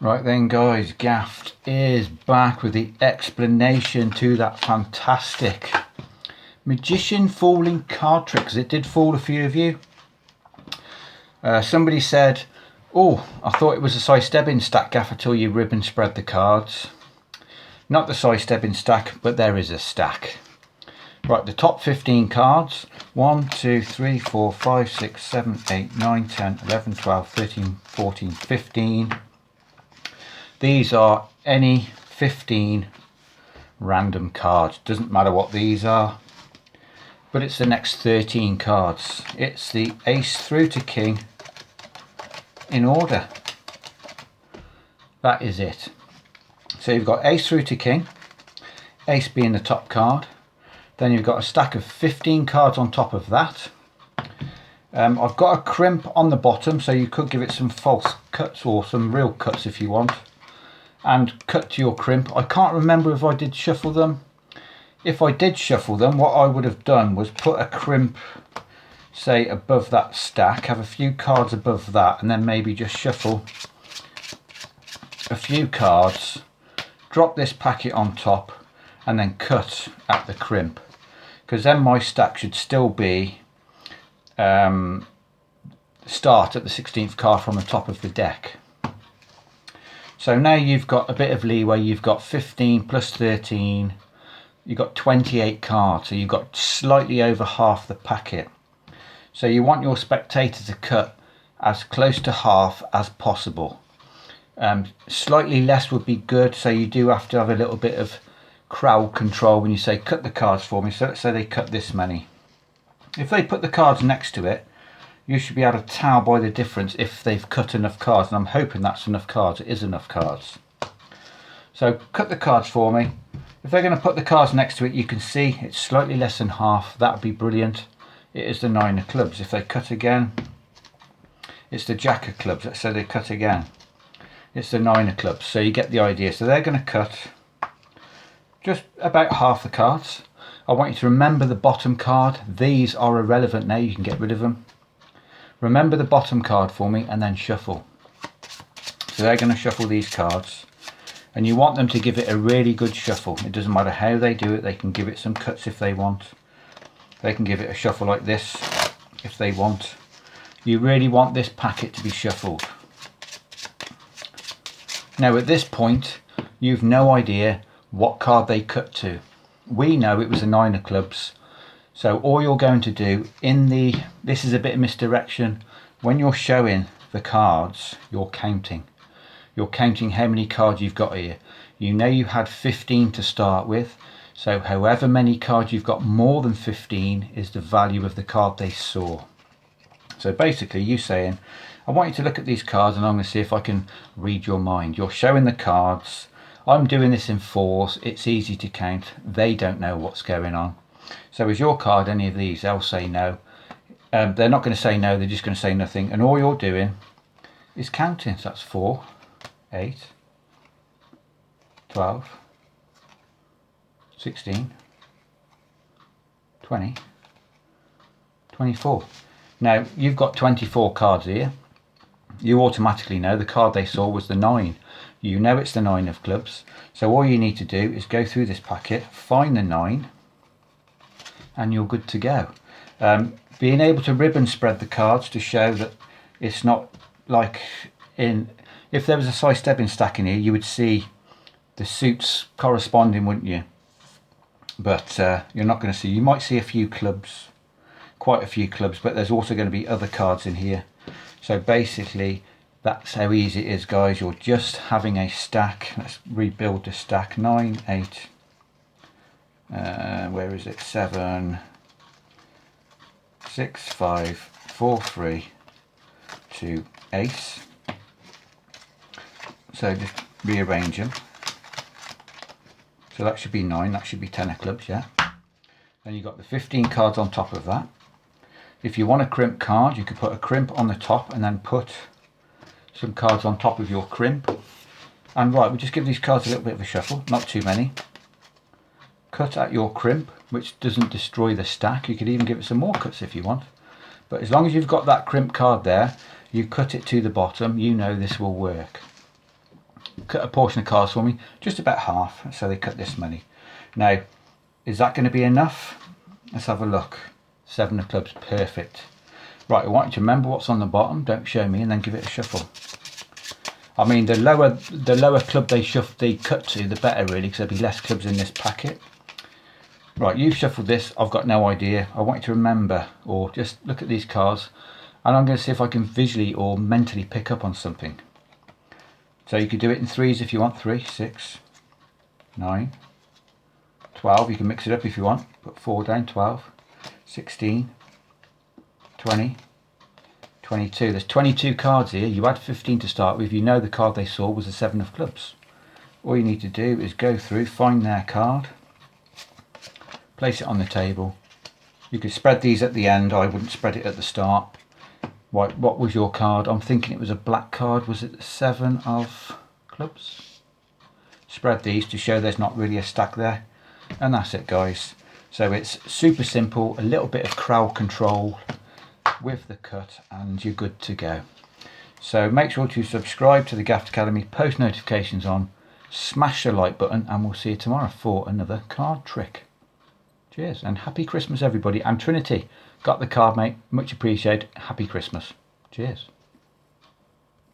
Right then guys, Gaffed is back with the explanation to that fantastic magician falling card trick, because it did fool a few of you. Somebody said, oh, I thought it was a sidestepping stack, Gaff, until you ribbon spread the cards. Not the sidestepping stack, but there is a stack. Right, the top 15 cards, 1, 2, 3, 4, 5, 6, 7, 8, 9, 10, 11, 12, 13, 14, 15. These are any 15 random cards. Doesn't matter what these are, but it's the next 13 cards. It's the ace through to king in order. That is it. So you've got ace through to king, ace being the top card. Then you've got a stack of 15 cards on top of that. I've got a crimp on the bottom, so you could give it some false cuts or some real cuts if you want, and cut to your crimp. I can't remember if I did shuffle them. If I did shuffle them, what I would have done was put a crimp, say, above that stack, have a few cards above that, and then maybe just shuffle a few cards, drop this packet on top, and then cut at the crimp, because then my stack should still be start at the 16th card from the top of the deck. So now you've got a bit of leeway. You've got 15 plus 13, you've got 28 cards, so you've got slightly over half the packet. So you want your spectator to cut as close to half as possible. Slightly less would be good, so you do have to have a little bit of crowd control when you say cut the cards for me. So let's say they cut this many. If they put the cards next to it, you should be able to tell by the difference if they've cut enough cards, and I'm hoping that's enough cards. It is enough cards. So cut the cards for me. If they're going to put the cards next to it, you can see it's slightly less than half. That would be brilliant. It is the 9 of clubs. If they cut again, it's the jack of clubs. Let's say they cut again, it's the 9 of clubs. So you get the idea. So they're going to cut just about half the cards. I want you to remember the bottom card. These are irrelevant now, you can get rid of them. Remember the bottom card for me and then shuffle. So they're going to shuffle these cards, and you want them to give it a really good shuffle. It doesn't matter how they do it. They can give it some cuts if they want. They can give it a shuffle like this if they want. You really want this packet to be shuffled. Now at this point, you've no idea what card they cut to. We know it was a 9 of clubs. So all you're going to do this is a bit of misdirection. When you're showing the cards, you're counting. You're counting how many cards you've got here. You know you had 15 to start with. So however many cards you've got more than 15 is the value of the card they saw. So basically you saying, I want you to look at these cards and I'm going to see if I can read your mind. You're showing the cards. I'm doing this in fours. It's easy to count. They don't know what's going on. So is your card any of these? They'll say no. They're not going to say no, they're just going to say nothing. And all you're doing is counting. So that's 4, 8, 12, 16, 20, 24. Now you've got 24 cards here. You automatically know the card they saw was the 9. You know it's the 9 of clubs. So all you need to do is go through this packet, find the 9, and you're good to go. Being able to ribbon spread the cards to show that it's not like if there was a sidestepping stack in here, you would see the suits corresponding, wouldn't you? But you're not going to see. You might see a few clubs, quite a few clubs, but there's also going to be other cards in here. So basically that's how easy it is, guys. You're just having a stack. Let's rebuild the stack. 9, 8, where is it? 7, 6, 5, 4, 3, 2, ace. So just rearrange them. So that should be 9, that should be 10 of clubs, yeah. Then you've got the 15 cards on top of that. If you want a crimp card, you could put a crimp on the top and then put some cards on top of your crimp. And right, we'll just give these cards a little bit of a shuffle, not too many. Cut at your crimp, which doesn't destroy the stack. You could even give it some more cuts if you want. But as long as you've got that crimp card there, you cut it to the bottom, you know this will work. cut a portion of cards for me, just about half, so they cut this many. Now, is that going to be enough? Let's have a look. 7 of clubs, perfect. Right, I want you to remember what's on the bottom, don't show me, and then give it a shuffle. I mean, the lower club they cut to, the better really, because there'll be less clubs in this packet. Right, you've shuffled this, I've got no idea. I want you to remember, or just look at these cards, and I'm going to see if I can visually or mentally pick up on something. So you could do it in threes if you want, 3, 6, 9, 12, you can mix it up if you want, put 4 down, 12, 16, 20, 22. There's 22 cards here, you had 15 to start with, you know the card they saw was a 7 of clubs. All you need to do is go through, find their card, place it on the table. You could spread these at the end, I wouldn't spread it at the start. What was your card? I'm thinking it was a black card, was it the 7 of clubs? Spread these to show there's not really a stack there. And that's it, guys. So it's super simple, a little bit of crowd control with the cut, and you're good to go. So make sure to subscribe to the Gaffed Academy, post notifications on, smash the like button, and we'll see you tomorrow for another card trick. Cheers, and happy Christmas everybody. And Trinity, got the card, mate, much appreciated. Happy Christmas. Cheers.